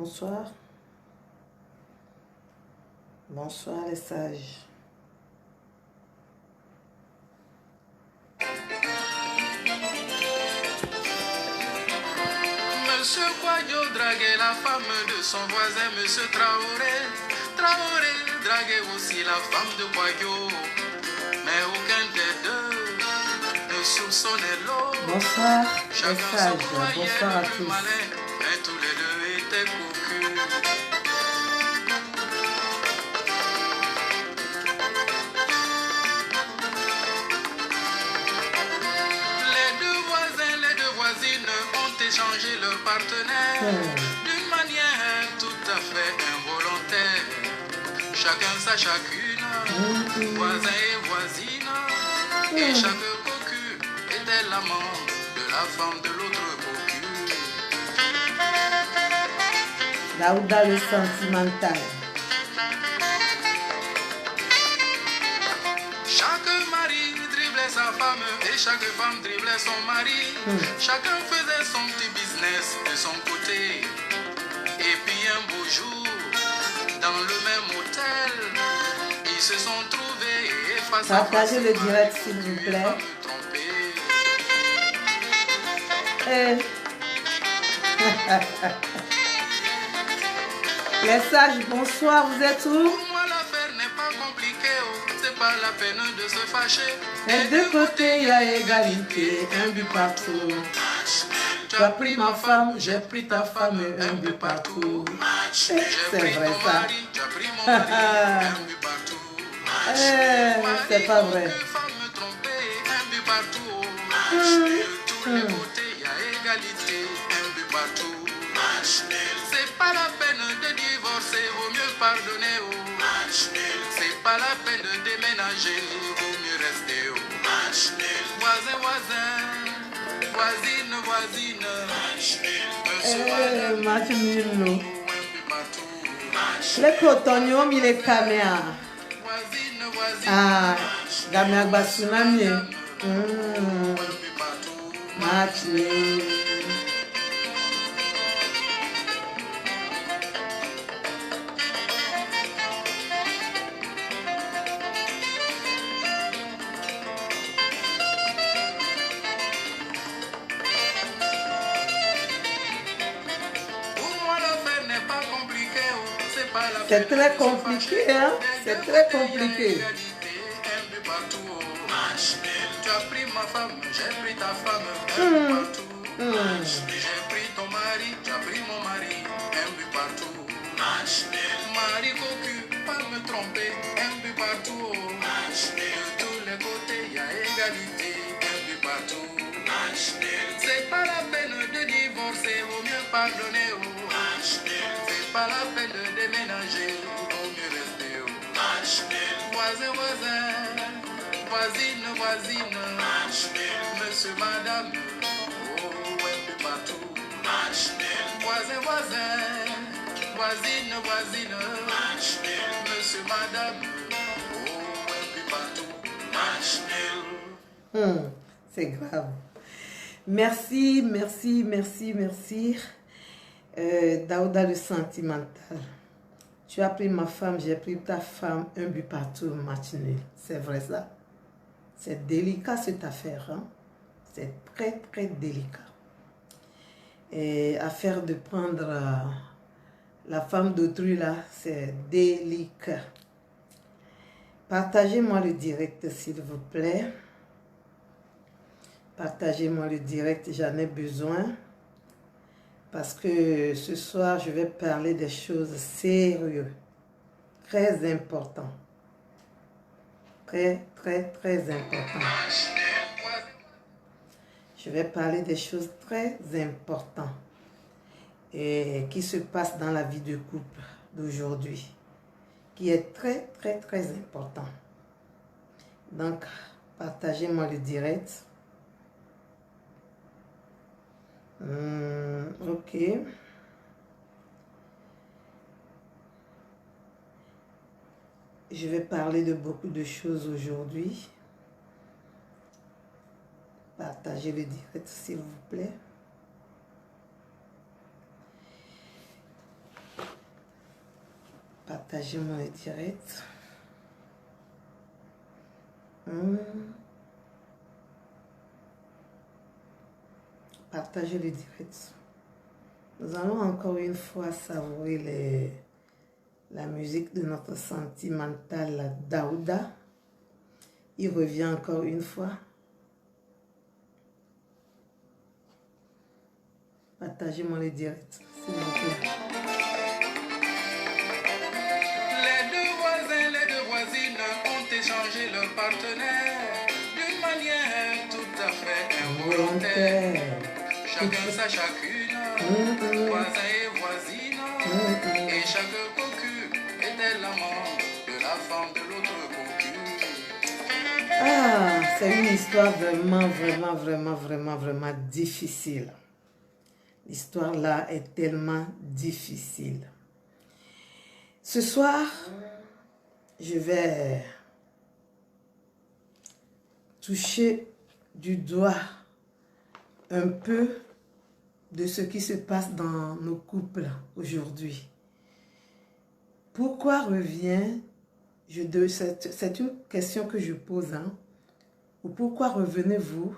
Bonsoir. Bonsoir les sages. Monsieur Kouadio draguait la femme de son voisin, Monsieur Traoré. Traoré draguait aussi la femme de Kouadio. Mais aucun des deux ne soupçonnait l'autre. Bonsoir les Chacun sages. se croyait Bonsoir à le plus tous. malin, mais tous les deux étaient cocus. Les deux voisines ont échangé leur partenaire d'une manière tout à fait involontaire. Chacun sa chacune, voisin et voisine, et chaque cocu était l'amant de la femme de l'autre cocu. Daouda le sentimental. Chaque mari driblait sa femme et chaque femme driblait son mari. Chacun faisait son petit business de son côté. Et puis un beau jour, dans le même hôtel, ils se sont trouvés face à face. Partagez le direct s'il vous plaît. Les sages, bonsoir, vous êtes où? Pour moi l'affaire n'est pas compliquée, oh. C'est pas la peine de se fâcher. Des deux côtés il y a égalité, un but partout. Tu as pris ma femme, j'ai pris ta femme, un but partout. C'est vrai ça. Tu as pris mon mari, un but partout. C'est pas vrai. Femme me tromper, un but partout. De tous les côtés il y a égalité, un but partout. C'est pas la peine de divorcer, vaut mieux pardonner. Oh. C'est pas la peine de déménager, vaut mieux rester. Oh. Voisin, voisin, voisine, voisine. Monsieur, Match nul. un but partout. Les cotoniums, il est caméra. Voisine, voisine. Ah, Gamia Basunami. Un but partout. Match nul. Pour moi l'affaire n'est pas compliquée, oh. C'est pas la C'est peine très de se compliqué, fâcher. hein? C'est très compliqué. Un but partout, oh. Tu as pris ma femme, j'ai pris ta femme, un but partout. J'ai pris ton mari, tu as pris mon mari, un but partout. Mari cocu, pas me tromper, un but partout. Oh. De tous les côtés, il y a égalité, un but partout. C'est pas la peine de divorcer, vaut mieux pardonner. Oh. C'est pas la peine de déménager, vaut mieux rester. Oh. Voisin, voisin, voisine, voisine, monsieur, madame, oh, un peu partout. Voisin, voisin, voisine, voisine, monsieur, madame, oh, un peu partout. C'est grave. Merci, merci, merci, merci. Daouda le sentimental. Tu as pris ma femme, j'ai pris ta femme, un but partout, match nul. C'est vrai ça. C'est délicat cette affaire. Hein? C'est très, très délicat. Et affaire de prendre la femme d'autrui là, c'est délicat. Partagez-moi le direct s'il vous plaît. Partagez-moi le direct, j'en ai besoin. Parce que ce soir, je vais parler des choses sérieuses. Très importantes. Très, très, très importantes. Je vais parler des choses très importantes. Et qui se passent dans la vie de couple d'aujourd'hui. Qui est très, très, très important. Donc, partagez-moi le direct. Ok. Je vais parler de beaucoup de choses aujourd'hui. Partagez le direct s'il vous plaît. Partagez mon direct. Partagez le direct. Nous allons encore une fois savourer la musique de notre sentimental Daouda. Il revient encore une fois. Partagez-moi le direct, s'il vous plaît. Les deux voisins, les deux voisines ont échangé leurs partenaires d'une manière tout à fait involontaire. Chacun sa chacune, voisin et voisine, et chaque cocu était l'amant de la femme de l'autre cocu. Ah, c'est une histoire vraiment difficile. L'histoire là est tellement difficile. Ce soir, je vais toucher du doigt un peu de ce qui se passe dans nos couples aujourd'hui. Pourquoi revient, c'est une question que je pose, hein, ou pourquoi revenez-vous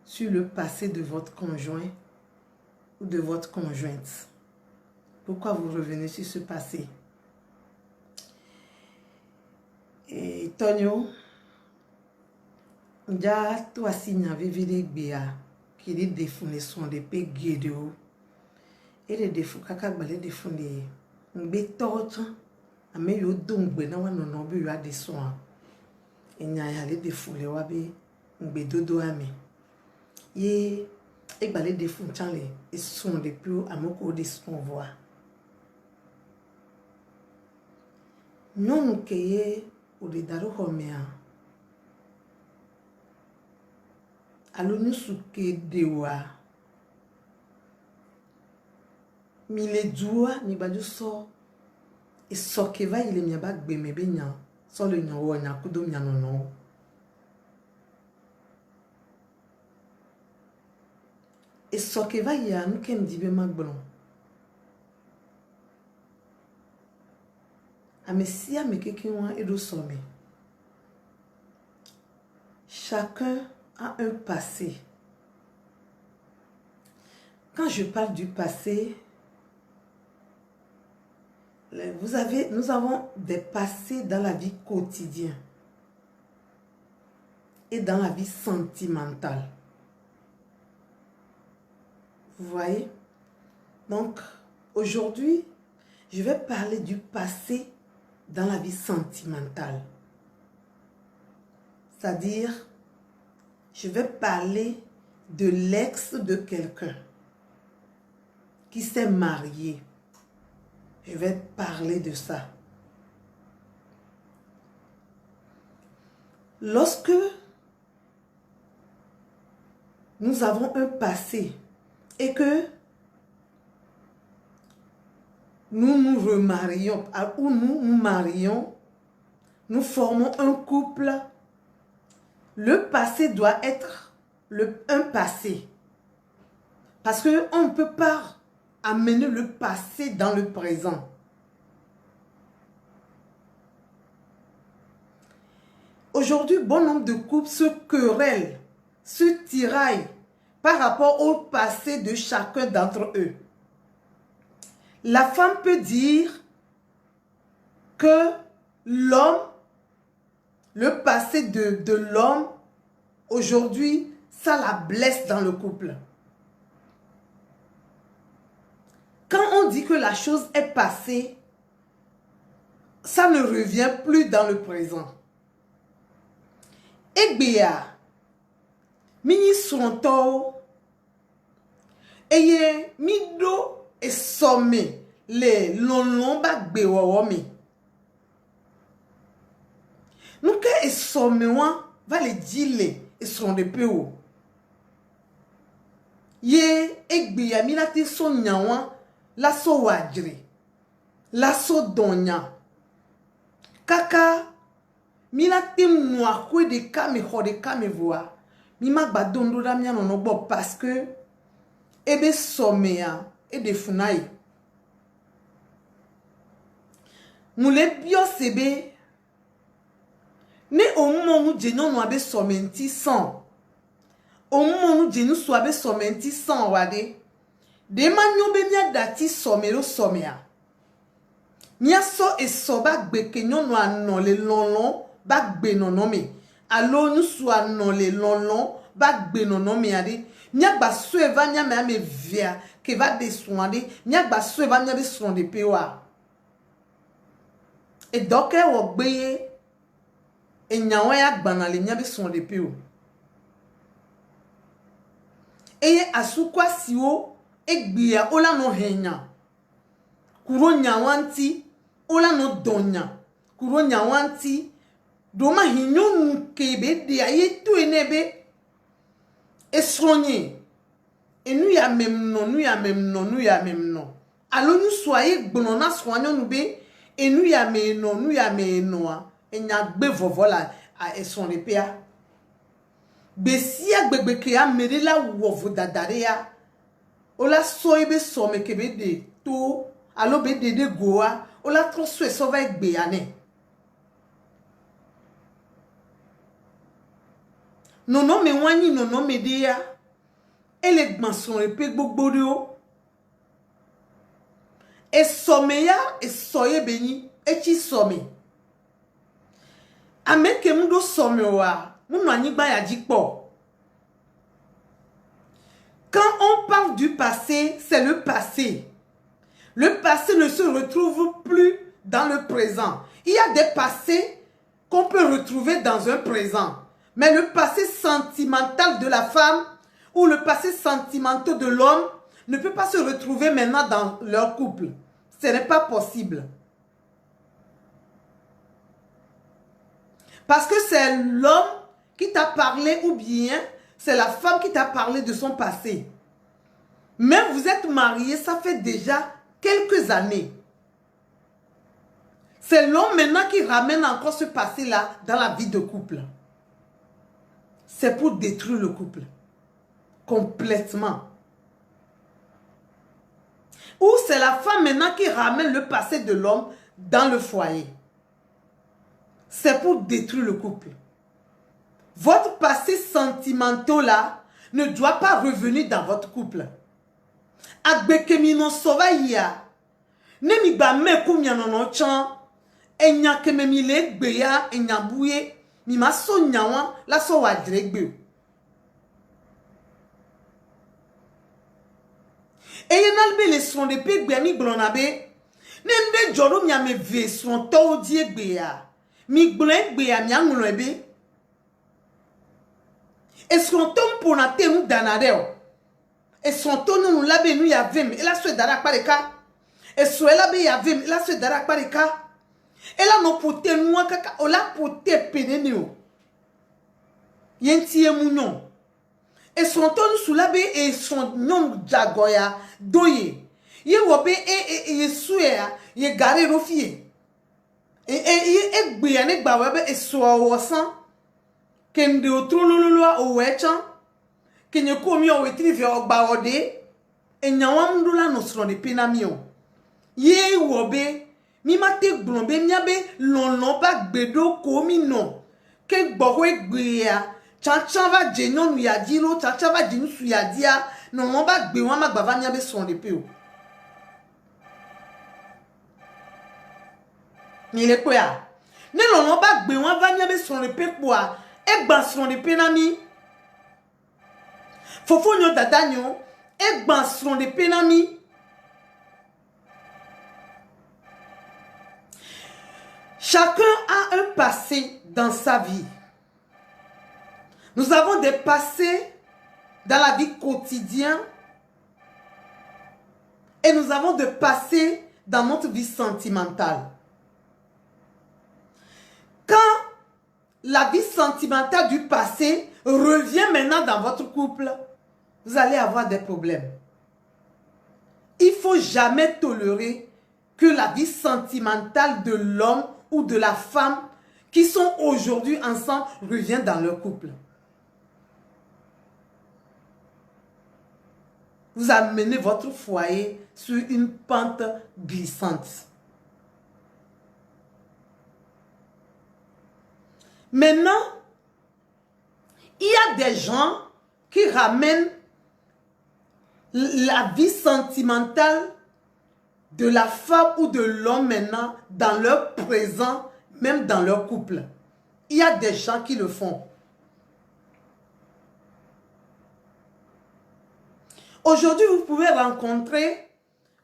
sur le passé de votre conjoint ou de votre conjointe? Pourquoi vous revenez sur ce passé? Et Tonio, déjà toi signa vivre bia qui les défouler sont des pégués de haut et les défouler kaka balé défouler ngbetorcha ame yo dongbe na wana no bi ya de soin et nya ya les défouler wa be ngbedodo ame ye et balé défouler chanle et sont des plus amoko de son voix non keye ou de daru homea alo nusuke dewa mile dua ni baju so e soke va ile mi ba gbe me be nya so le nya wo nya kudo nya no e soke va ya nu kem dibe magbon amesia me kekinwa edo some chacun a un passé. Quand je parle du passé, nous avons des passés dans la vie quotidienne et dans la vie sentimentale. Vous voyez? Donc, aujourd'hui, je vais parler du passé dans la vie sentimentale. C'est-à-dire, je vais parler de l'ex de quelqu'un qui s'est marié. Je vais parler de ça. Lorsque nous avons un passé et que nous nous remarions ou nous nous marions, nous formons un couple. Le passé doit être un passé. Parce qu'on ne peut pas amener le passé dans le présent. Aujourd'hui, bon nombre de couples se querellent, se tiraillent par rapport au passé de chacun d'entre eux. La femme peut dire que l'homme, le passé de l'homme, aujourd'hui, ça la blesse dans le couple. Quand on dit que la chose est passée, ça ne revient plus dans le présent. Egbea, mini sonto, eye mido et somme le lomba gbewawome. Nous que et somme va les dire et sont de peu haut. Ye egbea milate son nyawan la so wadre la so donya kaka milate mwa kwe de kame hode kame voa mi magba dondo da miano no bo parce que ebe somea e de funai Moule bio sebe. Ne au moment où je n'en avais somenti sans. Au moment où je nous sois somenti sans wade. De manyo benya dati somero somea. Nya so e so bak beke nyon no anon le lonlon bak be nonome. Alo nous soit non le lonlon bak be nonome ade. Nya ba sueva nya me via ke va de soinde. Nya ba sueva nya be sonde pewa. Et donc e wo gbeye e nyawo ya gbanale nya be sonde pewo. Eye asukwa siwo Egbia ola no henya. Kuro nyawanti ola no donya. Kuro nyawanti doma hinyon kebe de aye tu enebe esronye. Et nous ya même non, nous ya même non, nous ya même non. Alors nous soyez bonona soignons nous be et nous ya me non, nous ya me non. Et nya gbe vovola a eson le pea. Besia gbegbe ke a mere la wovo dadare ya. Ola soibe some kebe de to alo be de goa ola transwe so va egbe ane. Nono me wani nono me de ya. Ele gbanson epe gbogbo de o. E some ya e soye beni e chi some. Ameke mudo some wa muno anigba ya jikpo. Quand on parle du passé, c'est le passé. Le passé ne se retrouve plus dans le présent. Il y a des passés qu'on peut retrouver dans un présent. Mais le passé sentimental de la femme ou le passé sentimental de l'homme ne peut pas se retrouver maintenant dans leur couple. Ce n'est pas possible. Parce que c'est l'homme qui t'a parlé ou bien c'est la femme qui t'a parlé de son passé. Mais vous êtes mariés, ça fait déjà quelques années. C'est l'homme maintenant qui ramène encore ce passé-là dans la vie de couple. C'est pour détruire le couple. Complètement. Ou c'est la femme maintenant qui ramène le passé de l'homme dans le foyer. C'est pour détruire le couple. Votre passé sentimental là ne doit pas revenir dans votre couple. Agbekemi no sova ya. Nemi ba me kumya no chan. Enya keme mi le gbe ya enya buye. Mi ma so nyawan la so wa dregbe. Eye nalbe le son de pe gbe mi blonabe. Nemde joro mi ame ve son to die gbe ya. Mi gble gbe ya mi angulo ebe. Est-ce qu'on tombe pour na te nous danadeo? Est-ce qu'on tombe nous labe nous ya vem? Et la souhaite d'arak pareka. Est-ce qu'on labe ya vem? Et la souhaite d'arak pareka. Et là non pour te nous kaka. O la pour te penenio. Yenti emunyon. Est-ce qu'on tombe sous labe et son non jagoya doye. Ye wobe ye souya ye gare rofie. Et gbiane gba webe e so wosan. Kende otrolololoa owechan kenye komi o wetrive ogba ode enyawan ndula no sro de penamio ye wobe mi mate glombe miabe lonlon ba gbedo komi no ke gbowe gbeya chacha va jenon nu ya dilo chacha va jinu su ya dia no mo ba gbe wan magba va miabe son de pe o ni le ko ya ne lonlon ba gbe wan va miabe son de pe po a Egbanson de penami. Fofonyo dadanyo. Egbanson de penami. Chacun a un passé dans sa vie. Nous avons des passés dans la vie quotidienne. Et nous avons des passés dans notre vie sentimentale. Quand la vie sentimentale du passé revient maintenant dans votre couple, vous allez avoir des problèmes. Il ne faut jamais tolérer que la vie sentimentale de l'homme ou de la femme qui sont aujourd'hui ensemble revienne dans leur couple. Vous amenez votre foyer sur une pente glissante. Maintenant, il y a des gens qui ramènent la vie sentimentale de la femme ou de l'homme maintenant dans leur présent, même dans leur couple. Il y a des gens qui le font. Aujourd'hui, vous pouvez rencontrer,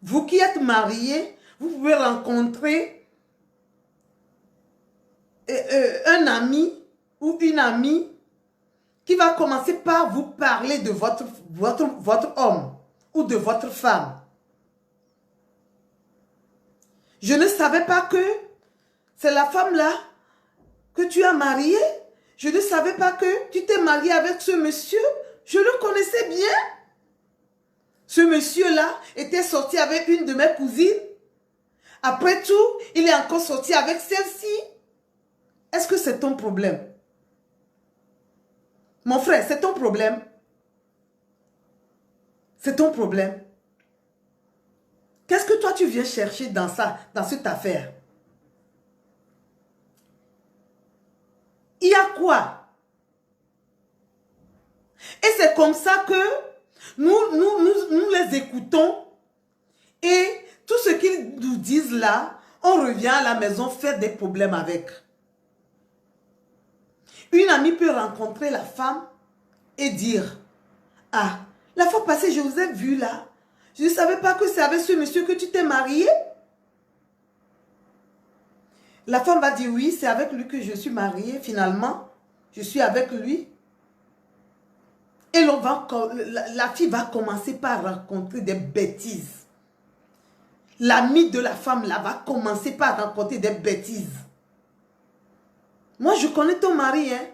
vous qui êtes mariés, vous pouvez rencontrer un ami ou une amie qui va commencer par vous parler de votre homme ou de votre femme. Je ne savais pas que c'est la femme-là que tu as mariée. Je ne savais pas que tu t'es marié avec ce monsieur. Je le connaissais bien. Ce monsieur-là était sorti avec une de mes cousines. Après tout, il est encore sorti avec celle-ci. Est-ce que c'est ton problème? Mon frère, c'est ton problème. C'est ton problème. Qu'est-ce que toi tu viens chercher dans ça, dans cette affaire? Il y a quoi? Et c'est comme ça que nous les écoutons et tout ce qu'ils nous disent là, on revient à la maison faire des problèmes avec. Une amie peut rencontrer la femme et dire, ah, la fois passée je vous ai vu là, je ne savais pas que c'est avec ce monsieur que tu t'es marié. La femme va dire, oui, c'est avec lui que je suis mariée finalement, je suis avec lui. Et la fille va commencer par raconter des bêtises. L'ami de la femme là va commencer par raconter des bêtises. Moi, je connais ton mari, hein.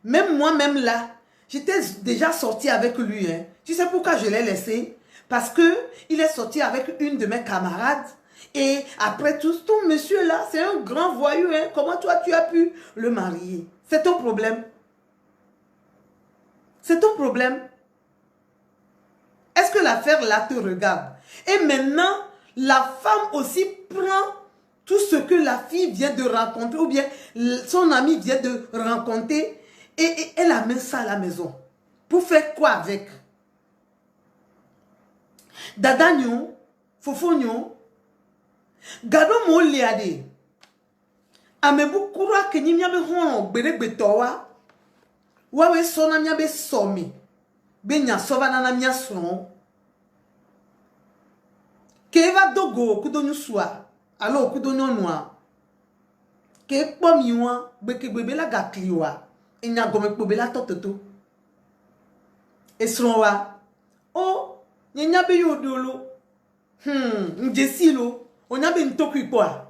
Même moi-même là, j'étais déjà sortie avec lui. Hein. Tu sais pourquoi je l'ai laissé? Parce qu'il est sorti avec une de mes camarades. Et après tout, ton monsieur là, c'est un grand voyou. Hein. Comment toi, tu as pu le marier? C'est ton problème. C'est ton problème. Est-ce que l'affaire là te regarde? Et maintenant, la femme aussi prend tout ce que la fille vient de rencontrer ou bien son ami vient de rencontrer et elle amène ça à la maison. Pour faire quoi avec? Dada nyo, fofo nyo, gado mo liade. Amebu kura kenyi miabe hono gberegbe towa. Wawe sona miabe somi. Be nya sova na mia son. Keva dogo kudonyu swa. Alors, kudonyo noa. Ke pomiwa, beke bebela gakliwa. E nya gome pobela tototo. E sonwa. Oh, nya be yodolo. Njesilo. Onyabe ntokwi kwa.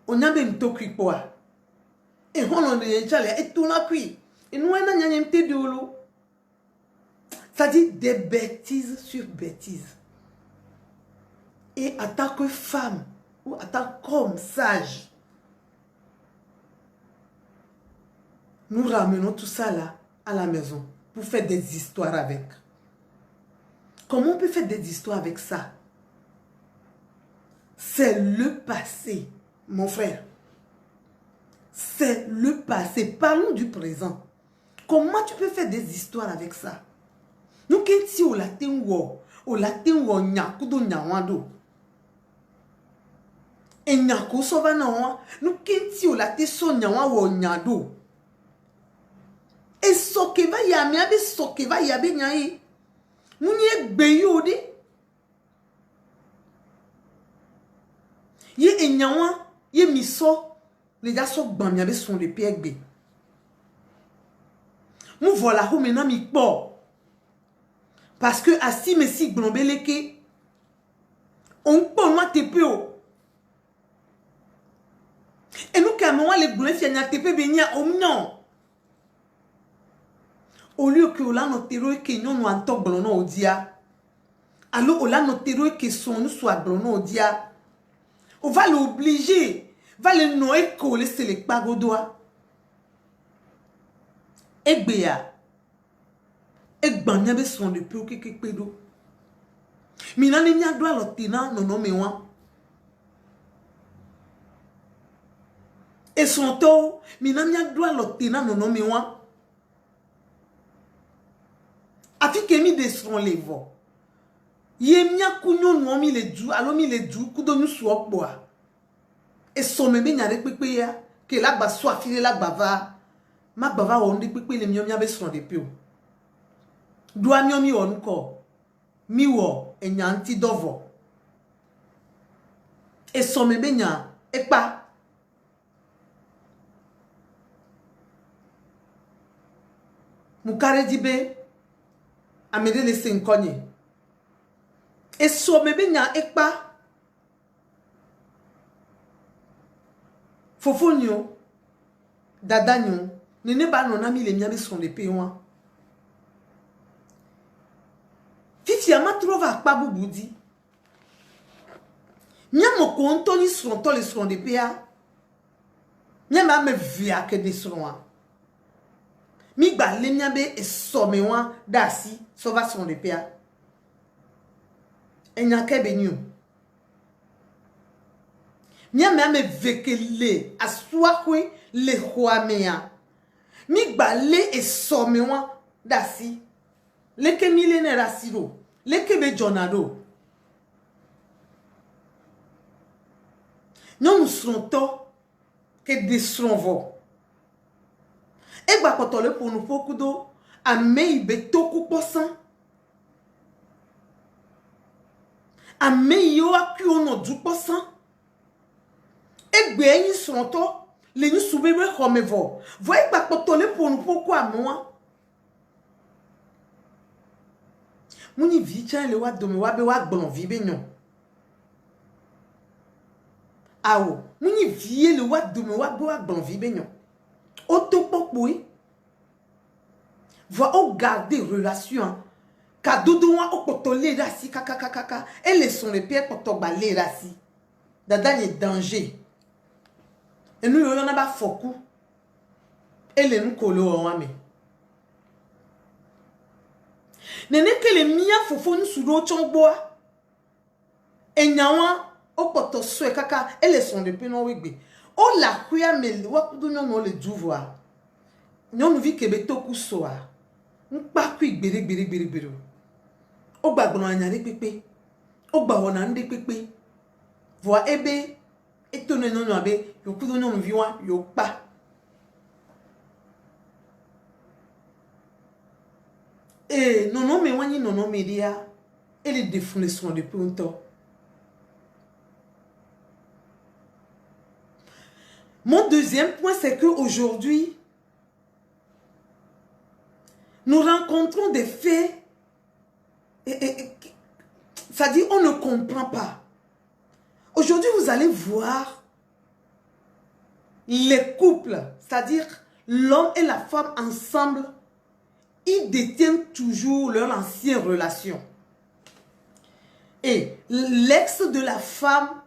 Onyabe ntokwi kwa. E hono de chale e tuna kwi. E nouena nya mte diolo. Ça dit des bêtises sur bêtises. Et en tant que femme, ou en tant qu'homme sage, nous ramenons tout ça là à la maison pour faire des histoires avec. Comment on peut faire des histoires avec ça? C'est le passé, mon frère. C'est le passé. Parlons du présent. Comment tu peux faire des histoires avec ça? Nous kenti o latin wo nyakudo nyawando. E nyako sova na wa, nous kenti o latin so nyawa wo nyado. E soke va ya mi abe soke va ya be nyai. Munye gbeyo de. Ye e nyawa, ye miso, les gars so gban mi abe son de piegbe. Mou voilà ho mena mi po. Parce que asi mesi blombeleke on peut moi tepe o. Et nous quand moi les blonds fianya tepe benya o non. Au lieu que on no tero que nyon no anto blono odia. Alors on no tero que son nous soit blono odia. On va l'obliger, va le noyer coller c'est les pagodoa. Egbeya. Et banya be son de peu que pedo. Mina ne nya doa lotina no no mewa. Et son taux, minamia doit l'obtenir non non miwa. Afi kemi desron les voix. Yemia kunyo nomi le du, alomi le du, kudonu swap boa. Et son meme nyare pepe ya, que la ba soit file la bava. Ma bava on dit pepe le miomia besron de pio. Doa miomi on ko. Miwo e nyanti dovo. Et son meme nya, e pa. Mukare dibe, amede le senkonye. Et so mebe nya ekpa. Fofonyo, dadanyo, nene ba nonami le miabe son le pewa. Fiti ama trova akpa bubudi. Nyamo konto ni son le son de pea. Nyama me via ke de son. Mi gba le miabe e somewa dasi sova son de pea. Enya kebe nyu. Nyama me vekele aswakwe le huamea. Mi gba le e somewa dasi. Leke milene rasiro. Leke be jonado. Nyon sronto ke de sronvo. Egba kotole pour nous pokudo a mei betoku posan. A mei yo akyo no du posan. Egbe enyi sronto le ni subebe homevo. Vo egba kotole pour nous poku a moi. Muni vicha le wa dome wa be wa gbon vibe nyon. Awo, muni vie le wa dome wa be wa gbon vibe nyon. Autopopoi va au garder relation ka doudouan au potolé rasi kaka et les sont les pierres potobalé rasi dada y danger et nous y en a pas foku et les nous kolo wame nene que les mia fofo nous suro chongboa et nyawa au poto swe kaka et les sont les pierres non wigbe. Oh la kuya mele wakudu nyon le djouvoa. Nyon vi kebe toku soa. N'pa ku igbere. O gba gbon anyare pepe. O gba wona nde pepe. Voa ebe etone nyon abe yokudu nyon vi wa yo pa. Et non me wani non me dia et les définitions de punto. Mon deuxième point, c'est qu'aujourd'hui, nous rencontrons des faits, c'est-à-dire on ne comprend pas. Aujourd'hui, vous allez voir les couples, c'est-à-dire l'homme et la femme ensemble, ils détiennent toujours leur ancienne relation. Et l'ex de la femme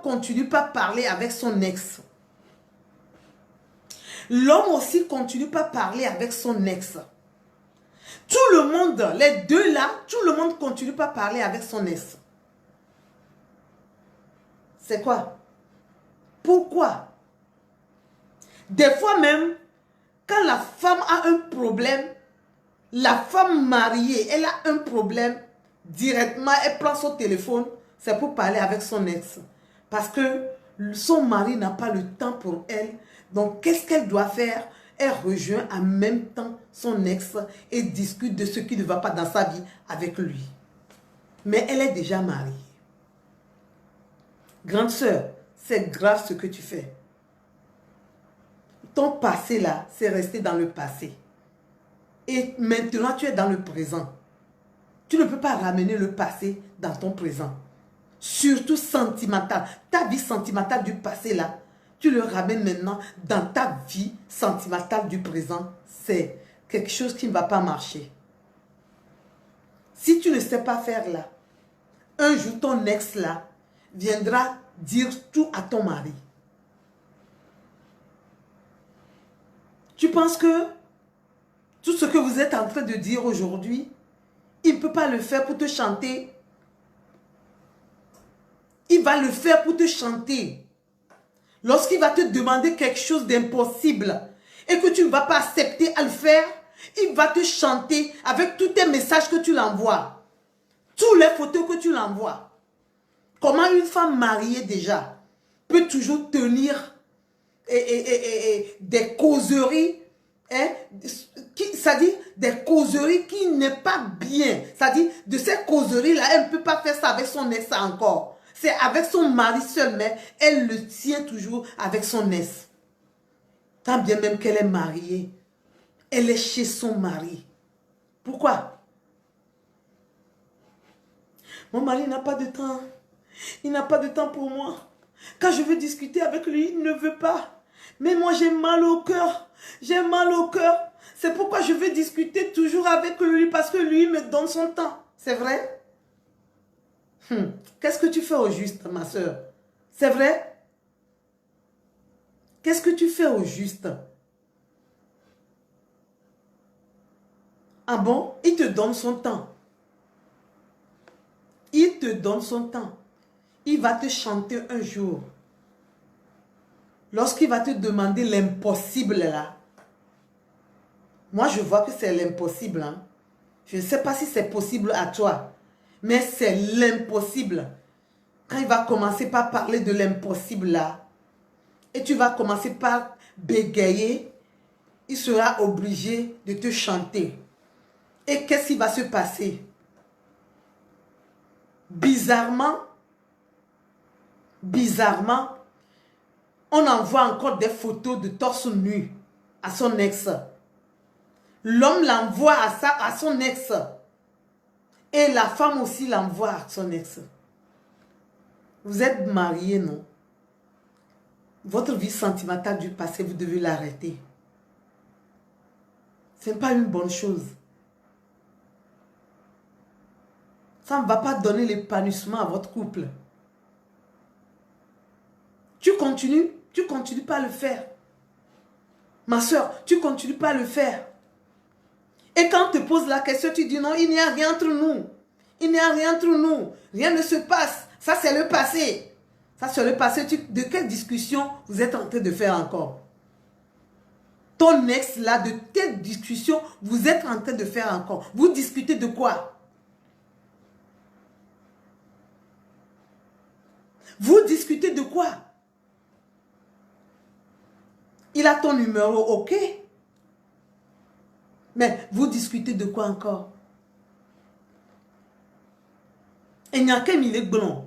continue pas à parler avec son ex. L'homme aussi continue pas à parler avec son ex. Tout le monde, les deux là, tout le monde continue pas à parler avec son ex. C'est quoi? Pourquoi? Des fois même, quand la femme a un problème, la femme mariée, elle a un problème, directement, elle prend son téléphone, c'est pour parler avec son ex. Parce que son mari n'a pas le temps pour elle. Donc, qu'est-ce qu'elle doit faire? Elle rejoint en même temps son ex et discute de ce qui ne va pas dans sa vie avec lui. Mais elle est déjà mariée. Grande sœur, c'est grave ce que tu fais. Ton passé là, c'est resté dans le passé. Et maintenant, tu es dans le présent. Tu ne peux pas ramener le passé dans ton présent. Surtout sentimental. Ta vie sentimentale du passé là, tu le ramènes maintenant dans ta vie sentimentale du présent. C'est quelque chose qui ne va pas marcher. Si tu ne sais pas faire là, un jour ton ex là viendra dire tout à ton mari. Tu penses que tout ce que vous êtes en train de dire aujourd'hui, il ne peut pas le faire pour te chanter. Il va le faire pour te chanter. Lorsqu'il va te demander quelque chose d'impossible et que tu ne vas pas accepter à le faire, il va te chanter avec tous tes messages que tu l'envoies. Tous les photos que tu l'envoies. Comment une femme mariée déjà peut toujours tenir des causeries, hein, c'est-à-dire des causeries qui n'est pas bien. C'est-à-dire de ces causeries-là, elle ne peut pas faire ça avec son ex encore. C'est avec son mari seul, mais elle le tient toujours avec son ex. Tant bien même qu'elle est mariée, elle est chez son mari. Pourquoi? Mon mari n'a pas de temps. Il n'a pas de temps pour moi. Quand je veux discuter avec lui, il ne veut pas. Mais moi, j'ai mal au cœur. J'ai mal au cœur. C'est pourquoi je veux discuter toujours avec lui, parce que lui me donne son temps. C'est vrai? Qu'est-ce que tu fais au juste, ma soeur? C'est vrai? Qu'est-ce que tu fais au juste? Ah bon? Il te donne son temps. Il te donne son temps. Il va te chanter un jour. Lorsqu'il va te demander l'impossible là. Moi, je vois que c'est l'impossible. Hein. Je ne sais pas si c'est possible à toi. Mais c'est l'impossible. Quand il va commencer par parler de l'impossible là, et tu vas commencer par bégayer, il sera obligé de te chanter. Et qu'est-ce qui va se passer? Bizarrement, on envoie encore des photos de torse nu à son ex. L'homme l'envoie à son ex. Et la femme aussi l'envoie à son ex. Vous êtes mariés, non? Votre vie sentimentale du passé, vous devez l'arrêter. Ce n'est pas une bonne chose. Ça ne va pas donner l'épanouissement à votre couple. Tu continues pas à le faire. Ma soeur, tu continues pas à le faire. Et quand on te pose la question, tu dis non, il n'y a rien entre nous. Il n'y a rien entre nous. Rien ne se passe. Ça, c'est le passé. Ça, c'est le passé. De quelle discussion vous êtes en train de faire encore? Ton ex, là, de quelle discussion vous êtes en train de faire encore? Vous discutez de quoi? Vous discutez de quoi? Il a ton numéro, ok? Mais vous discutez de quoi encore? Et il n'y a qu'un mille blanc.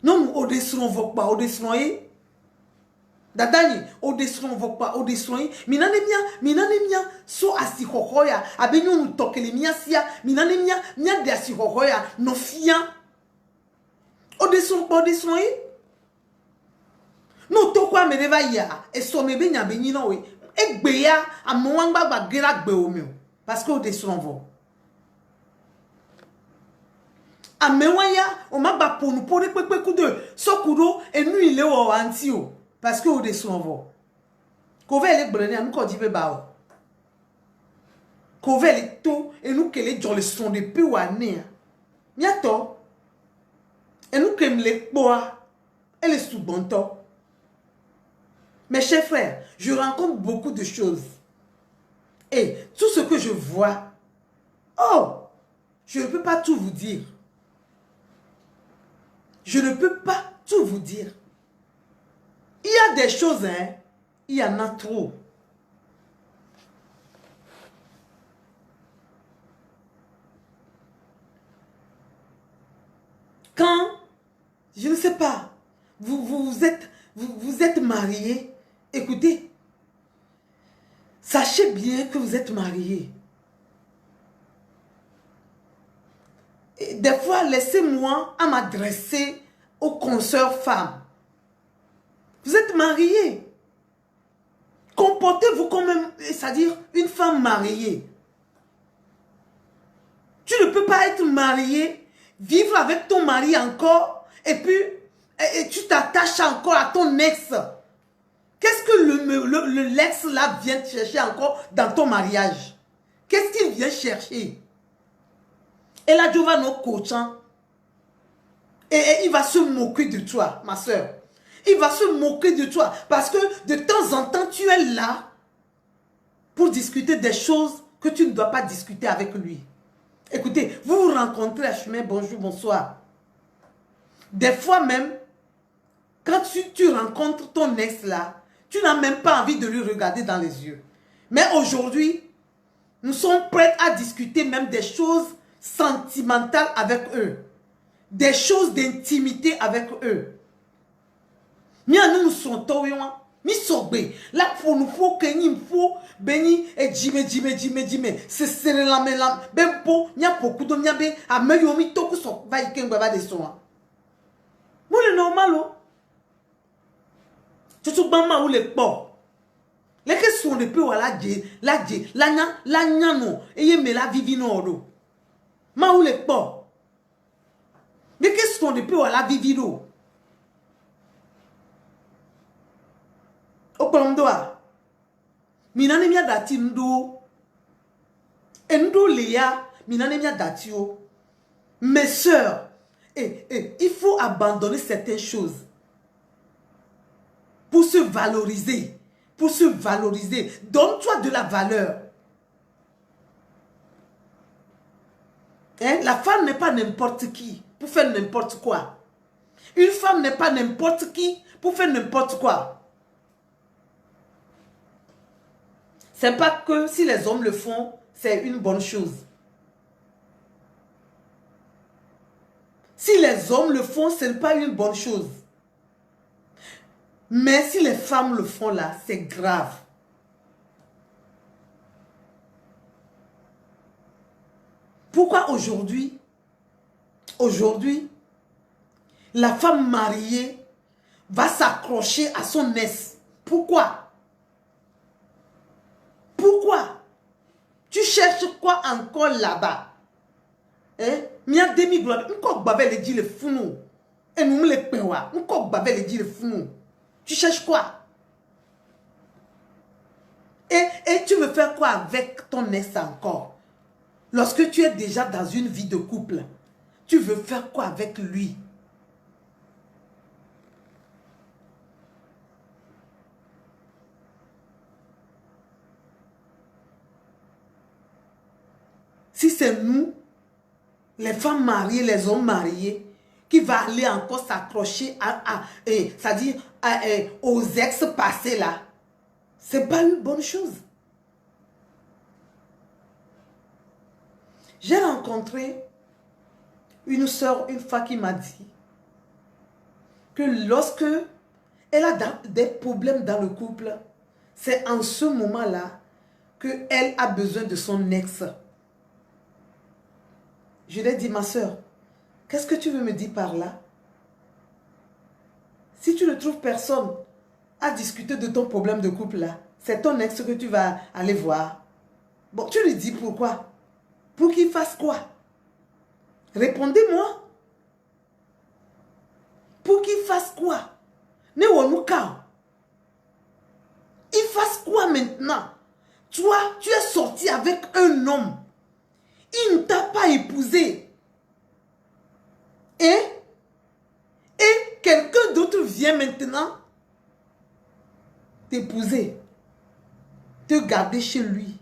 Non, au desson voit pas, au desson yi. Dadani, au desson voit pas, au desson yi. Minanemia, so asikohoya, abenyo tokele miasia, minanemia, nya de asikohoya, no fian. Au desson yi. No tokwa me deva ya, e so me benya benyi no we. E gbe ya, amwangba ba gera gbe o me. Parce que au desson voit. Amewaya, on m'a pas pour nous pour les coups de Sokuro et nous il est au antio parce que au dessus on va. Kove les brûler nous quand dit beba. Kove les tout et nous que les gens le sont de peu ou année. Miato. Et nous que les bois et les sous-bonto. Mes chers frères, je rencontre beaucoup de choses. Et tout ce que je vois, oh, je ne peux pas tout vous dire. Je ne peux pas tout vous dire. Il y a des choses, hein, il y en a trop. Quand, je ne sais pas, vous êtes mariés, écoutez, sachez bien que vous êtes mariés. Et des fois, laissez-moi à m'adresser aux consoeurs femmes. Vous êtes mariés. Comportez-vous comme c'est-à-dire une femme mariée. Tu ne peux pas être marié, vivre avec ton mari encore, et puis tu t'attaches encore à ton ex. Qu'est-ce que l'ex là vient chercher encore dans ton mariage? Qu'est-ce qu'il vient chercher? Et là, Dieu va nous coacher. Et il va se moquer de toi, ma soeur. Il va se moquer de toi parce que de temps en temps, tu es là pour discuter des choses que tu ne dois pas discuter avec lui. Écoutez, vous vous rencontrez à chemin, bonjour, bonsoir. Des fois même, quand tu rencontres ton ex là, tu n'as même pas envie de lui regarder dans les yeux. Mais aujourd'hui, nous sommes prêts à discuter même des choses sentimentales avec eux. Des choses d'intimité avec eux. Nous sommes mi sogbe la pour nous faut que nous faut beni et jime c'est serrer la main ben po nya beaucoup de nya be a meyo mi toku so va iken baba de so mo le normal o tutu bama ou le po les que sont de peu wala je la nya no eye me la vivi no do ma ou le po les que sont de peu wala vivi do Okolomdoa, minane mia dati ndo, endo leya, minane mia dati o. Mes sœurs, il faut abandonner certaines choses pour se valoriser, Donne-toi de la valeur. Hein? La femme n'est pas n'importe qui pour faire n'importe quoi. Une femme n'est pas n'importe qui pour faire n'importe quoi. C'est pas que si les hommes le font, c'est une bonne chose. Si les hommes le font, ce n'est pas une bonne chose. Mais si les femmes le font là, c'est grave. Pourquoi aujourd'hui, la femme mariée va s'accrocher à son ex? Pourquoi? Pourquoi? Tu cherches quoi encore là-bas? Hein? Mia demi gloire, encore babel et dit le founou. Et nous me les pewa, encore babel et dit le founou. Tu cherches quoi? Et tu veux faire quoi avec ton ex encore? Lorsque tu es déjà dans une vie de couple, tu veux faire quoi avec lui? Si c'est nous, les femmes mariées, les hommes mariés, qui va aller encore s'accrocher c'est-à-dire aux ex passés là, c'est pas une bonne chose. J'ai rencontré une soeur une fois qui m'a dit que lorsque elle a des problèmes dans le couple, c'est en ce moment-là qu'elle a besoin de son ex. Je lui ai dit, ma soeur, qu'est-ce que tu veux me dire par là? Si tu ne trouves personne à discuter de ton problème de couple là, c'est ton ex que tu vas aller voir. Bon, tu lui dis pourquoi? Pour qu'il fasse quoi? Répondez-moi. Pour qu'il fasse quoi? Il fasse quoi maintenant? Toi, tu es sorti avec un homme. Il ne t'a pas épousé. Et quelqu'un d'autre vient maintenant t'épouser, te garder chez lui.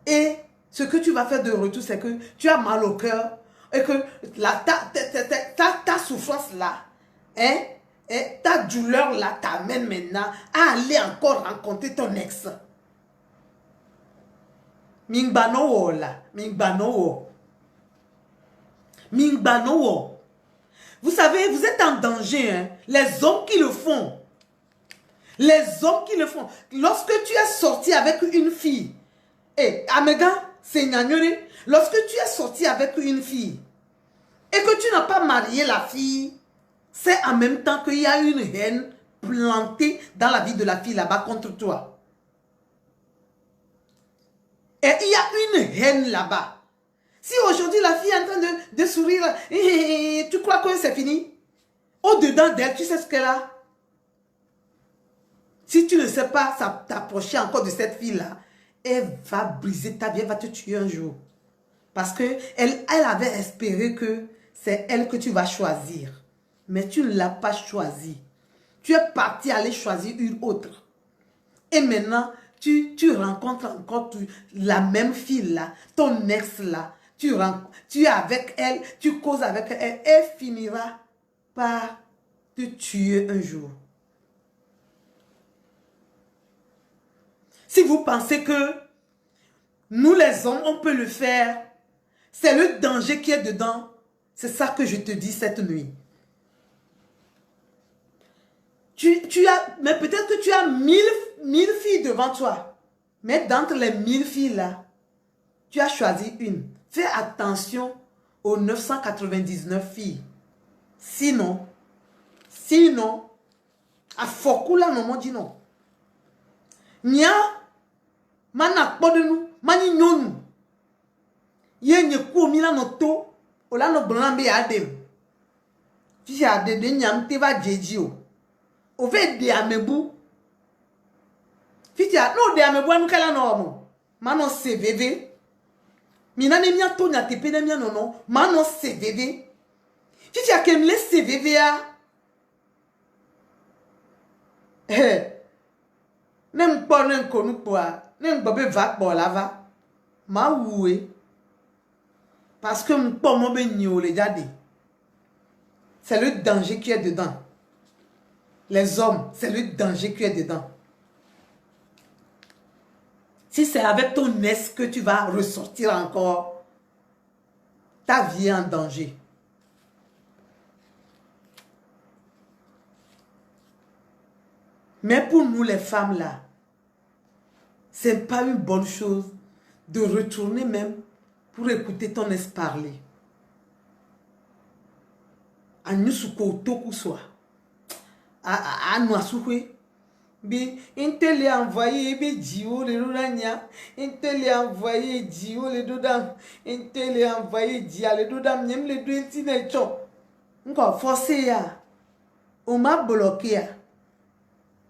Et ce que tu vas faire de retour, c'est que tu as mal au cœur et que ta souffrance là, hein, et ta douleur là t'amène maintenant à aller encore rencontrer ton ex. Mingbano là, Mingbano. Vous savez, vous êtes en danger, hein? Les hommes qui le font. Lorsque tu es sorti avec une fille, Amega, c'est Nyanyore, lorsque tu es sorti avec une fille et que tu n'as pas marié la fille, c'est en même temps qu'il y a une haine plantée dans la vie de la fille là-bas contre toi. Et il y a une haine là-bas. Si aujourd'hui la fille est en train de sourire, tu crois que c'est fini? Au-dedans d'elle, tu sais ce qu'elle a? Si tu ne sais pas t'approcher encore de cette fille-là, elle va briser ta vie, elle va te tuer un jour. Parce qu'elle avait espéré que c'est elle que tu vas choisir. Mais tu ne l'as pas choisie. Tu es parti aller choisir une autre. Et maintenant, tu rencontres encore la même fille là, ton ex là. Tu es avec elle, tu causes avec elle. Elle finira par te tuer un jour. Si vous pensez que nous les hommes, on peut le faire, c'est le danger qui est dedans. C'est ça que je te dis cette nuit. Mais peut-être que tu as 1000 filles devant toi. Mais d'entre les 1000 filles là, tu as choisi une. Fais attention aux 999 filles. Sinon, à Fokula non dit non. Nya, mana podenu, mani nyonu. Ye nye kou mila no to, ola no blanbe adem. Fichi adede nyam te va jeji o. Ove de amebu. Fichi no de amebu anu kala no mo. Mano CVV. Mina ne mia to nya tepe ne mia no. Mano CVV. Fichi akemle CVV a. Nem po nem konu po a. Nem bobe va po la va. Ma oué. Parce que mon pomme me les jade. C'est le danger qui est dedans. Les hommes, c'est le danger qui est dedans. Si c'est avec ton ex que tu vas ressortir encore, ta vie est en danger. Mais pour nous les femmes là, c'est pas une bonne chose de retourner même pour écouter ton ex parler. A nyusuko toku soa. A noisoué. Bi intel est envoyé bi dio le dodania. Intel est envoyé dio le dodam. Intel est envoyé dia le dodam. Nyem le do intine cho. Nko forcé ya. On m'a bloqué ya.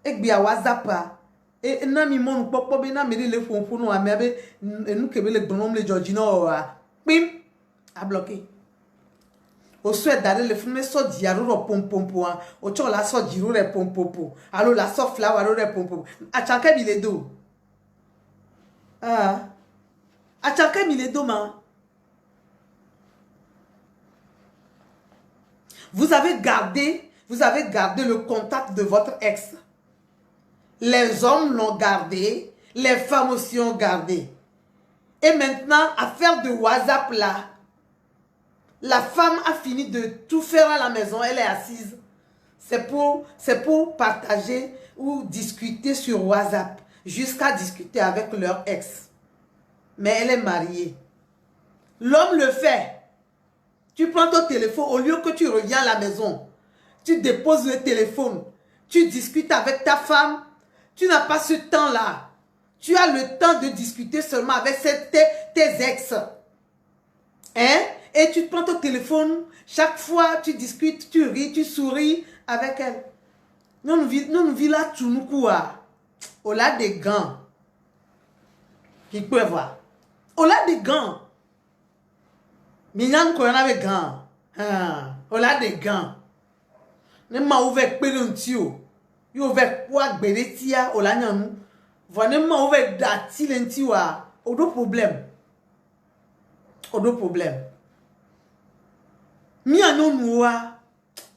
Ek bi a WhatsApp a. Et nami mon popo be na me le fon no amebe nous kebe le bonom le Georgina a. Pim a bloqué. Au souhait d'aller le film so diaro pom pom po o cho la so jiro le pom popo. Allo la so flower le pom pom. A chanka bi le do. Ah. A chanka bi le do ma. Vous avez gardé le contact de votre ex. Les hommes l'ont gardé, les femmes aussi ont gardé. Et maintenant, à faire de WhatsApp là, la femme a fini de tout faire à la maison, elle est assise. C'est pour partager ou discuter sur WhatsApp, jusqu'à discuter avec leur ex. Mais elle est mariée. L'homme le fait. Tu prends ton téléphone, au lieu que tu reviens à la maison, tu déposes le téléphone, tu discutes avec ta femme. Tu n'as pas ce temps-là. Tu as le temps de discuter seulement avec tes ex. Hein? Et tu prends ton téléphone. Chaque fois, tu discutes, tu ris, tu souris avec elle. Nous vivons là, tout nous quoi. On a des gants. Qui peut voir. On a des gants. Minyan qu'on a des gants. On a des gants. Ne m'a ouvert pelentio. Yo ouvert quoi beretia olanyanou. Vraiment ouvert dati lentiwa. Odo problème. Odo problème. Mi anon noua.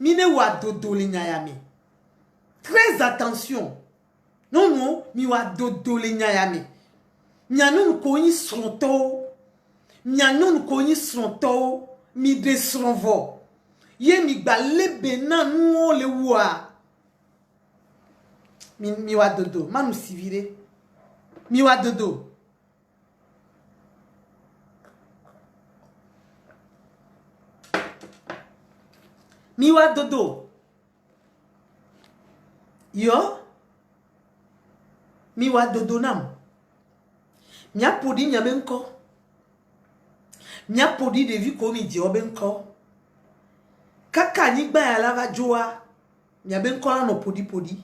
Mi ne wa dodo le nyayami. Très attention. Non, mi wa dodo le nyayami. Mi anon koni sonto. Mi anon koni sonto. Mi de sonvo. Ye mi gba lebe nan nou le wa. Mi wa dodo. Manu sivire. Mi wa dodo. Mi wa dodo. Yo. Mi wa dodo nam. Mi a podi nyamenko. Mi a podi de vi ko mi di obenko. Kaka ni gba ya lava joa. Mi a benko la no podi.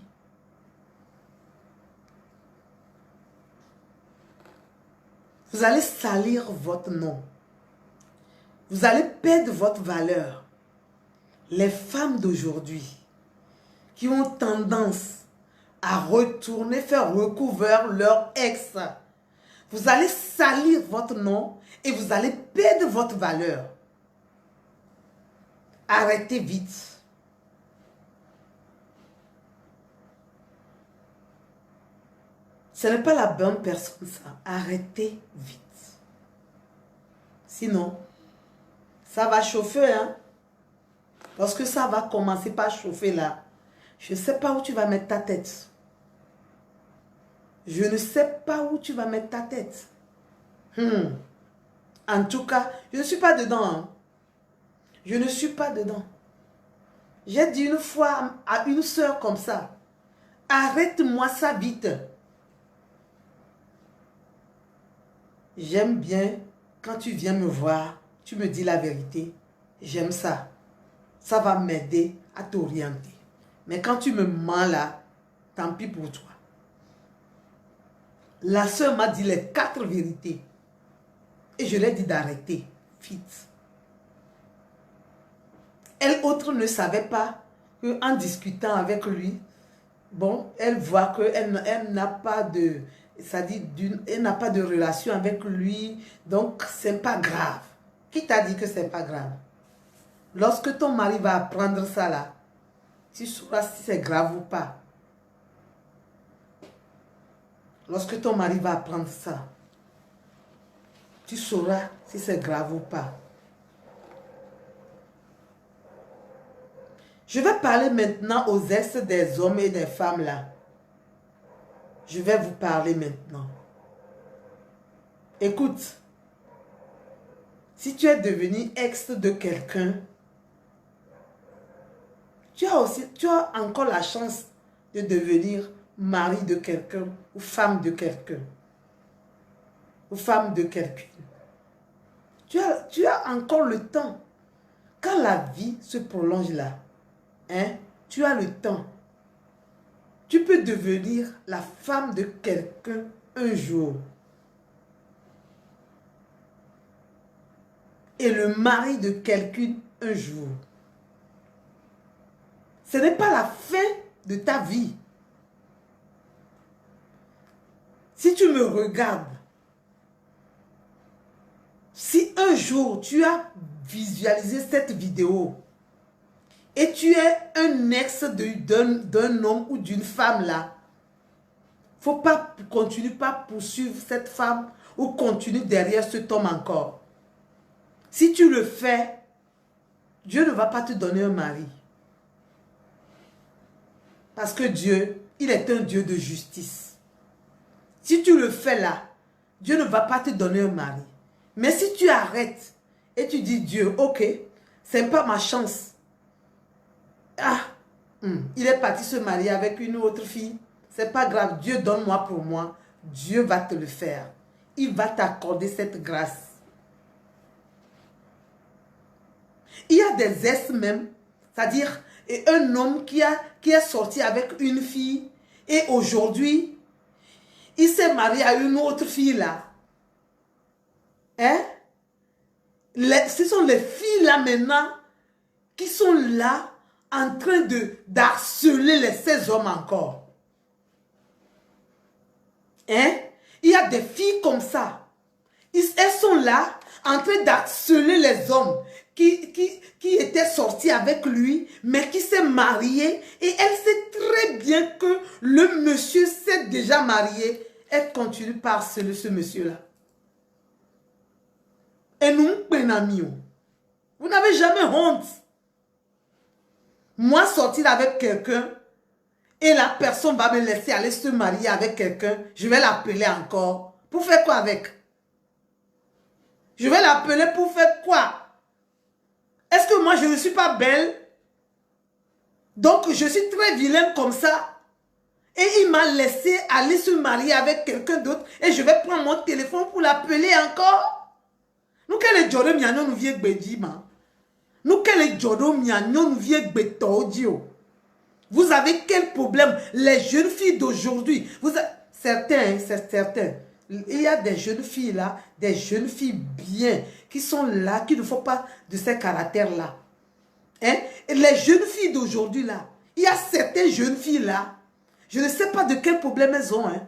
Vous allez salir votre nom. Vous allez perdre votre valeur. Les femmes d'aujourd'hui qui ont tendance à retourner faire recouvert leur ex. Vous allez salir votre nom et vous allez perdre votre valeur. Arrêtez vite. Ce n'est pas la bonne personne, ça. Arrêtez vite. Sinon, ça va chauffer, hein. Lorsque ça va commencer par chauffer là, je ne sais pas où tu vas mettre ta tête. Je ne sais pas où tu vas mettre ta tête. En tout cas, je ne suis pas dedans. Hein. Je ne suis pas dedans. J'ai dit une fois à une soeur comme ça, arrête-moi ça vite. J'aime bien quand tu viens me voir, tu me dis la vérité. J'aime ça. Ça va m'aider à t'orienter. Mais quand tu me mens là, tant pis pour toi. La soeur m'a dit les 4 vérités. Et je lui ai dit d'arrêter. Vite. Elle autre ne savait pas qu'en discutant avec lui, bon, elle voit qu'elle n'a pas de... C'est-à-dire, elle n'a pas de relation avec lui, donc c'est pas grave. Qui t'a dit que c'est pas grave? Lorsque ton mari va apprendre ça là, tu sauras si c'est grave ou pas. Lorsque ton mari va apprendre ça, tu sauras si c'est grave ou pas. Je vais parler maintenant aux ex des hommes et des femmes là. Je vais vous parler maintenant. Écoute, si tu es devenu ex de quelqu'un, tu as encore la chance de devenir mari de quelqu'un ou femme de quelqu'un. Ou femme de quelqu'un. Tu as encore le temps. Quand la vie se prolonge là, hein, tu as le temps. Tu peux devenir la femme de quelqu'un un jour. Et le mari de quelqu'un un jour. Ce n'est pas la fin de ta vie. Si tu me regardes, si un jour tu as visualisé cette vidéo, et tu es un ex d'un homme ou d'une femme là, faut pas continuer pas poursuivre cette femme ou continuer derrière cet homme encore. Si tu le fais, Dieu ne va pas te donner un mari. Parce que Dieu, il est un Dieu de justice. Si tu le fais là, Dieu ne va pas te donner un mari. Mais si tu arrêtes et tu dis Dieu, ok, c'est pas ma chance. Il est parti se marier avec une autre fille. C'est pas grave. Dieu donne-moi pour moi. Dieu va te le faire. Il va t'accorder cette grâce. Il y a des ex même, c'est-à-dire un homme qui est sorti avec une fille et aujourd'hui, il s'est marié à une autre fille là. Hein? Ce sont les filles là maintenant qui sont là en train d'harceler ces hommes encore. Hein? Il y a des filles comme ça. Elles sont là en train d'harceler les hommes qui étaient sortis avec lui, mais qui s'est marié. Et elle sait très bien que le monsieur s'est déjà marié. Elle continue par harceler ce monsieur-là. Et nous, vous n'avez jamais honte. Moi, sortir avec quelqu'un et la personne va me laisser aller se marier avec quelqu'un, je vais l'appeler encore. Pour faire quoi avec? Je vais l'appeler pour faire quoi? Est-ce que moi, je ne suis pas belle? Donc, je suis très vilaine comme ça. Et il m'a laissé aller se marier avec quelqu'un d'autre et je vais prendre mon téléphone pour l'appeler encore? Nous, quel est Jordan Mianon nous vient Gbedima? Nous, quel est Jordan Mianon nous vient Gbetodio? Vous avez quel problème? Les jeunes filles d'aujourd'hui, certains, c'est certain. Il y a des jeunes filles là, des jeunes filles bien, qui sont là, qui ne font pas de ces caractères-là. Hein? Et les jeunes filles d'aujourd'hui là, Il y a certaines jeunes filles là, je ne sais pas de quel problème elles ont. Hein.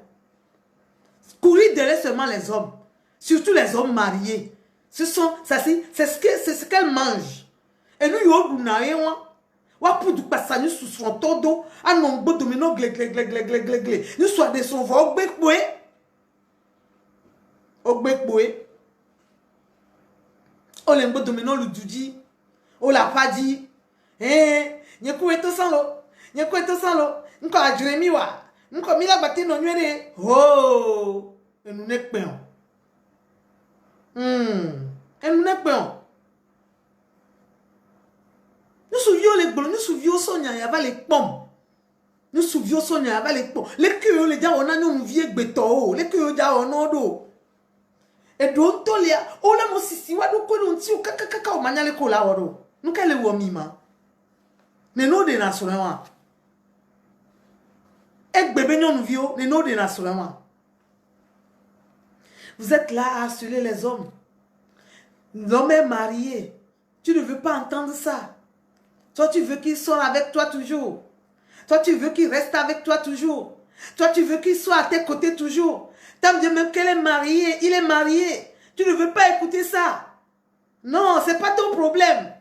Courir derrière seulement les hommes, surtout les hommes mariés. C'est ce qu'elles mangent. Et nous, pour du passage sous son todo, à non beau domino glé. Nous soit des sauveurs au bekboé. Au bekboé. Au lembo domino le dudi. Au la padi. Eh, nyekou eto sans l'eau. Nyekou eto sans l'eau. Nko a Jérémie wa. Nko mila bati no nyere. Oh. Et nous n'est pas. Et nous n'est pas. Nous souvions les blonds, nous souvions Sonia, il y avait les pommes. Nous souvions Sonia, il y avait les pommes. Les cueilleurs, les gens, on a nous vieux béton. Les cueilleurs, on a d'eau. Et donc, on a mon sissi, on a nous si on mania les cola, nous qu'elle est womima. Mais nous, des nationaux. Et bébé, nous vieux, nous des nationaux. Vous êtes là à harceler les hommes. L'homme est marié. Tu ne veux pas entendre ça. Toi, tu veux qu'il sorte avec toi toujours. Toi, tu veux qu'il reste avec toi toujours. Toi, tu veux qu'il soit à tes côtés toujours. T'as dit même qu'elle est mariée. Il est marié. Tu ne veux pas écouter ça. Non, ce n'est pas ton problème.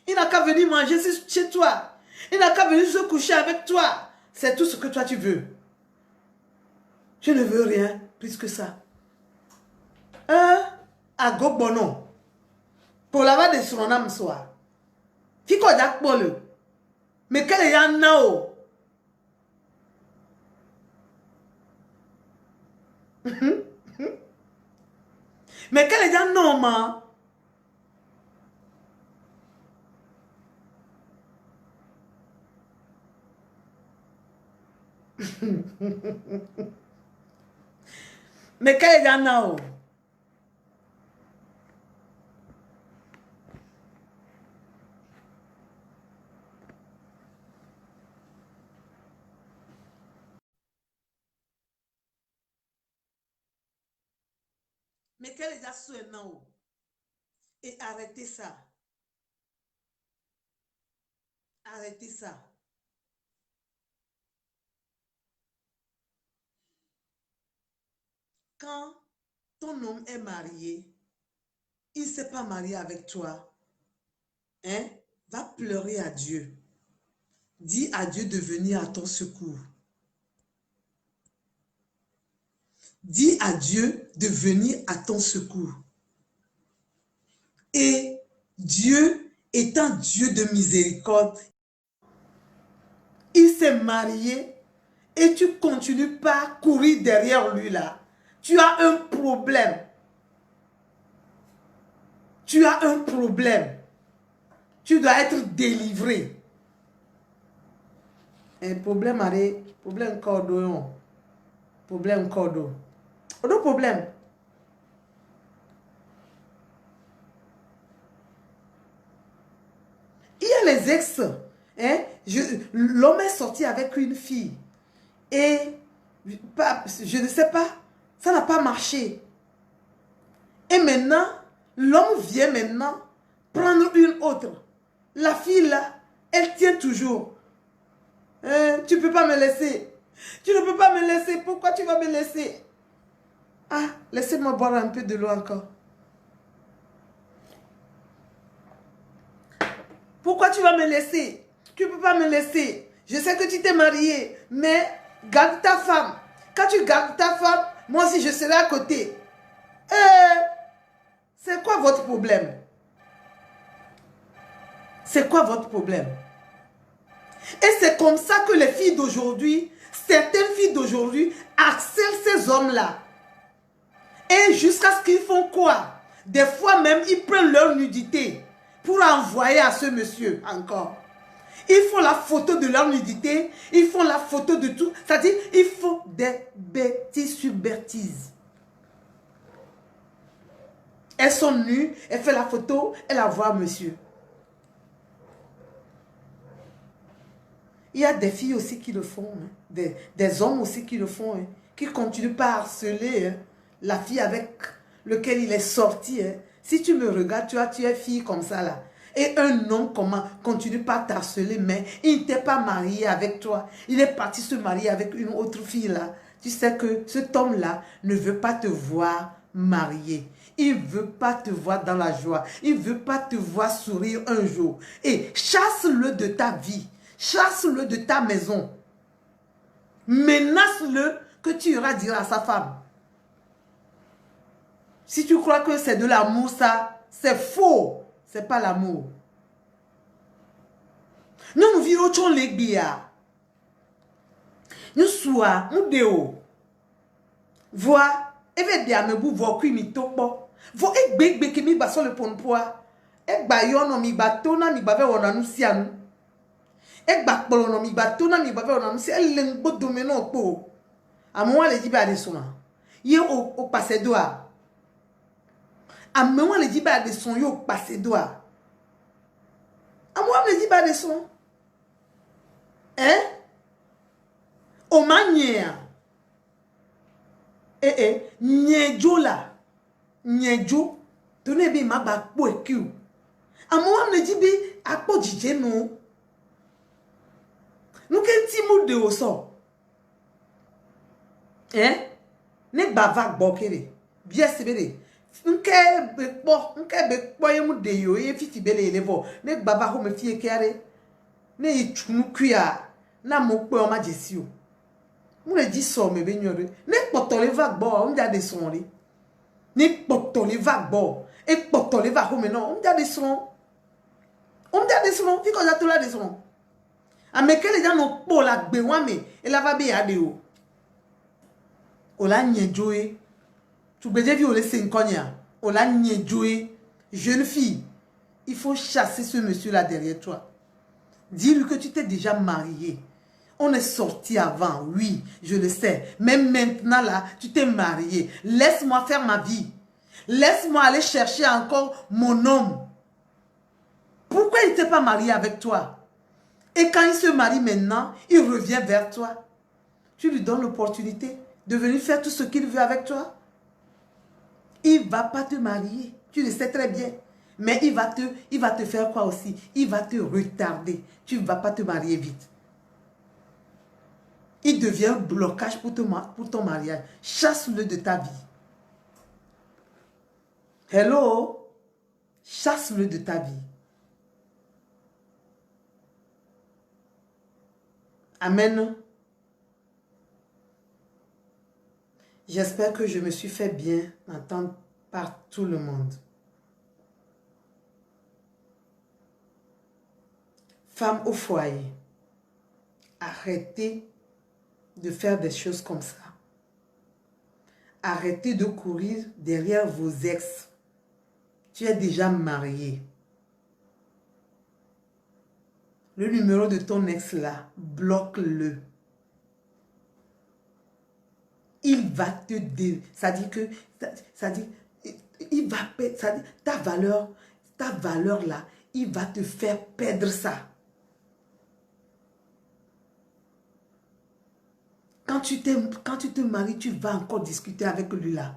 Il n'a qu'à venir manger chez toi. Il n'a qu'à venir se coucher avec toi. C'est tout ce que toi, tu veux. Je ne veux rien plus que ça. À Gobono. Pour l'avoir de son âme soir. Qui kodak polo. Mais quel est un nao? Mais quel est un nom, ma? Mais quel est un nao? Mais quel est ce nom? Et arrêtez ça. Arrêtez ça. Quand ton homme est marié, il ne s'est pas marié avec toi, hein? Va pleurer à Dieu. Dis à Dieu de venir à ton secours. Dis à Dieu de venir à ton secours. Et Dieu étant Dieu de miséricorde, il s'est marié et tu continues pas à courir derrière lui là. Tu as un problème. Tu as un problème. Tu dois être délivré. Un problème, problème cordeau. Problème cordeau. Autre problème. Il y a les ex. Hein? L'homme est sorti avec une fille. Et je ne sais pas. Ça n'a pas marché. Et maintenant, l'homme vient maintenant prendre une autre. La fille là, elle tient toujours. Tu ne peux pas me laisser. Tu ne peux pas me laisser. Pourquoi tu vas me laisser? Ah, laissez-moi boire un peu de l'eau encore. Pourquoi tu vas me laisser? Tu ne peux pas me laisser. Je sais que tu t'es marié, mais garde ta femme. Quand tu gardes ta femme, moi aussi je serai à côté. C'est quoi votre problème? C'est quoi votre problème? Et c'est comme ça que les filles d'aujourd'hui, certaines filles d'aujourd'hui, harcèlent ces hommes-là. Et jusqu'à ce qu'ils font quoi? Des fois même, ils prennent leur nudité pour envoyer à ce monsieur encore. Ils font la photo de leur nudité, ils font la photo de tout. C'est-à-dire, ils font des bêtises sur bêtises. Elles sont nues, elles font la photo, elles la voient à monsieur. Il y a des filles aussi qui le font, hein. Des hommes aussi qui le font, hein, qui continuent pas à harceler, hein, la fille avec laquelle il est sorti. Hein. Si tu me regardes, tu es fille comme ça là. Et un homme continue pas t'harceler, mais il n'était pas marié avec toi. Il est parti se marier avec une autre fille là. Tu sais que cet homme-là ne veut pas te voir marié. Il ne veut pas te voir dans la joie. Il ne veut pas te voir sourire un jour. Et chasse-le de ta vie. Chasse-le de ta maison. Menace-le que tu iras dire à sa femme. Si tu crois que c'est de l'amour, ça, c'est faux. C'est pas l'amour. Nous vivons les biens. Nous sois, nous déo. Vois, et bien bien me bou voir qui mi topo. Vo e gbe ki mi ba so le pon poa. E gba yo no mi ba tona mi ba ve wona nu si anu. E gba polo no mi ba tona mi ba ve wona nu si e le ngbo do me no po. Amo wa le di ba de soma. Ye o passe doa. Amo wa le di ba de son yo passe doa. Amo wa le di ba de son. Hein? O manière. Nyejo la. Nyejo. Tone bi ma ba po ekiu. Amo wa le di bi akpo jije no. Nou ken ti mou de o so. Ne bava gbokere. Bien sebele. Nke be kpo ye mu de yo ye fiti bele elevo. Ne bava ho me fie kere. Ne itunu kuya. Na mo pe o ma jesi o. Mo le di so me be nyore. Ne potole va gbo o mja de son ri. Ne potole va gbo. E potole va ho me no o mja de son. O mja de son fi ko ja to la de son. A me kele ja no po la gbe wa me e la va be ya de o. O la nyejoe. Tu beje vi o le se nkonya. O la nyejoe. Jeune fille, il faut chasser ce monsieur là derrière toi. Dis-lui que tu t'es déjà marié. On est sorti avant, oui, je le sais. Mais maintenant là, tu t'es marié. Laisse-moi faire ma vie. Laisse-moi aller chercher encore mon homme. Pourquoi il n'était pas marié avec toi? Et quand il se marie maintenant, il revient vers toi. Tu lui donnes l'opportunité de venir faire tout ce qu'il veut avec toi. Il ne va pas te marier. Tu le sais très bien. Mais il va te faire quoi aussi? Il va te retarder. Tu ne vas pas te marier vite. Il devient un blocage pour ton mariage. Chasse-le de ta vie. Hello? Chasse-le de ta vie. Amen. J'espère que je me suis fait bien entendre par tout le monde. Femmes au foyer, arrêtez de faire des choses comme ça. Arrêtez de courir derrière vos ex. Tu es déjà marié. Le numéro de ton ex là, bloque-le. Il va te dire, ça dit que, il va perdre, ça dit, ta valeur là, il va te faire perdre ça. Quand tu te maries, tu vas encore discuter avec lui là.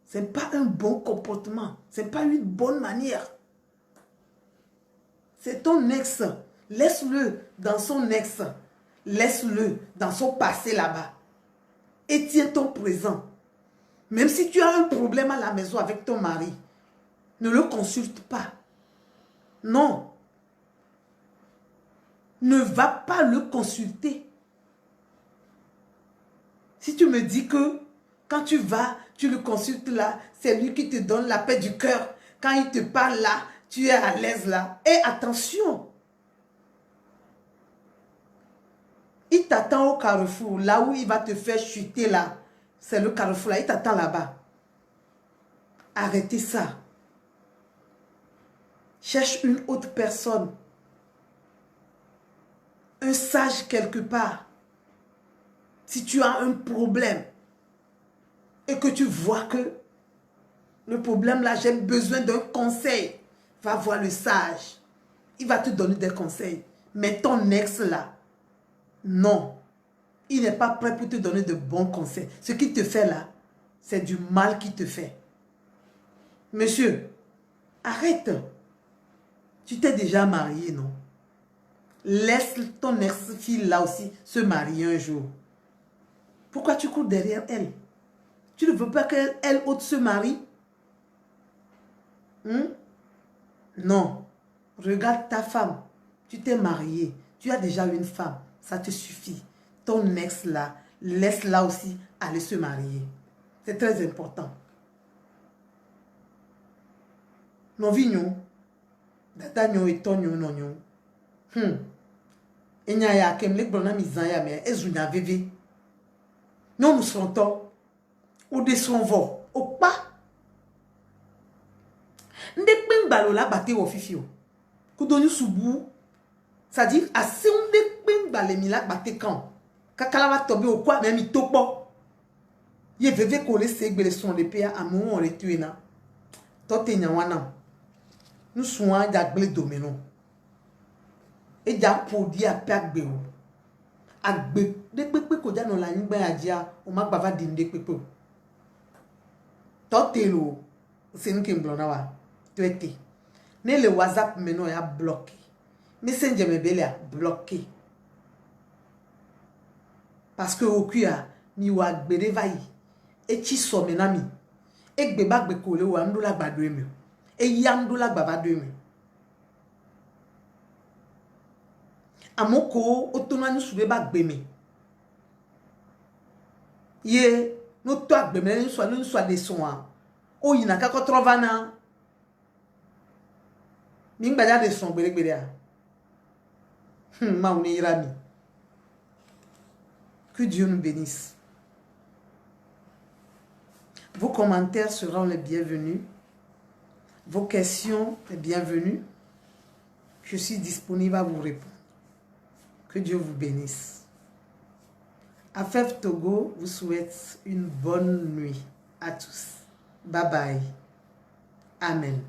Ce n'est pas un bon comportement. Ce n'est pas une bonne manière. C'est ton ex. Laisse-le dans son ex. Laisse-le dans son passé là-bas. Et tiens ton présent. Même si tu as un problème à la maison avec ton mari, ne le consulte pas. Non. Ne va pas le consulter. Si tu me dis que quand tu vas, tu le consultes là, c'est lui qui te donne la paix du cœur. Quand il te parle là, tu es à l'aise là. Et attention, il t'attend au carrefour, là où il va te faire chuter là. C'est le carrefour là, il t'attend là-bas. Arrêtez ça. Cherche une autre personne. Un sage quelque part. Si tu as un problème et que tu vois que le problème là, j'ai besoin d'un conseil, va voir le sage. Il va te donner des conseils. Mais ton ex là, non. Il n'est pas prêt pour te donner de bons conseils. Ce qu'il te fait là, c'est du mal qu'il te fait. Monsieur, arrête. Tu t'es déjà marié, non? Laisse ton ex-fille là aussi se marier un jour. Pourquoi tu cours derrière elle? Tu ne veux pas qu'elle autre se marie? Non. Regarde ta femme. Tu t'es marié. Tu as déjà une femme. Ça te suffit. Ton ex là, laisse-la aussi aller se marier. C'est très important. Non, vignon. Data nyo et ton nyo non nyo. Et nya ya kemlek blona mizanya mais ezunya veve. Non nous sentons ou de son vo. Au pas. Ndek ben balo la bate wo fifio. Koudoni soubou. Ça dit assez on dek ben balé mi la bate quand. Kakala va tomber au quoi même il topo. Ye veve collé segbele son de pea à mon on le tué na. Tote nyawana. Nous soins d'agble domino. Et d'à podi à pegbe ou. Agbe. De pepe kodia non la nyigba ya dia. O ma bava dim de pepe. Tote lo. C'est nous qui m'blona wa. Tuete. Ne le WhatsApp maintenant ya bloqué. Messenger me bele a bloqué. Parce que au kuya mi wa gbede vai. Et chi so menami. Et gbe bagbe kole wa ndola gbado emi. Et yandola gbado emi. Amoko otonani sube bagbe me. Ye no to agbe me ni so de son a. O yina ka ko trovana. Mi ngba de son gbere a. Ma on ira mi. Que Dieu nous bénisse. Vos commentaires seront les bienvenus. Vos questions les bienvenues. Je suis disponible à vous répondre. Que Dieu vous bénisse. Afef Togo vous souhaite une bonne nuit à tous. Bye bye. Amen.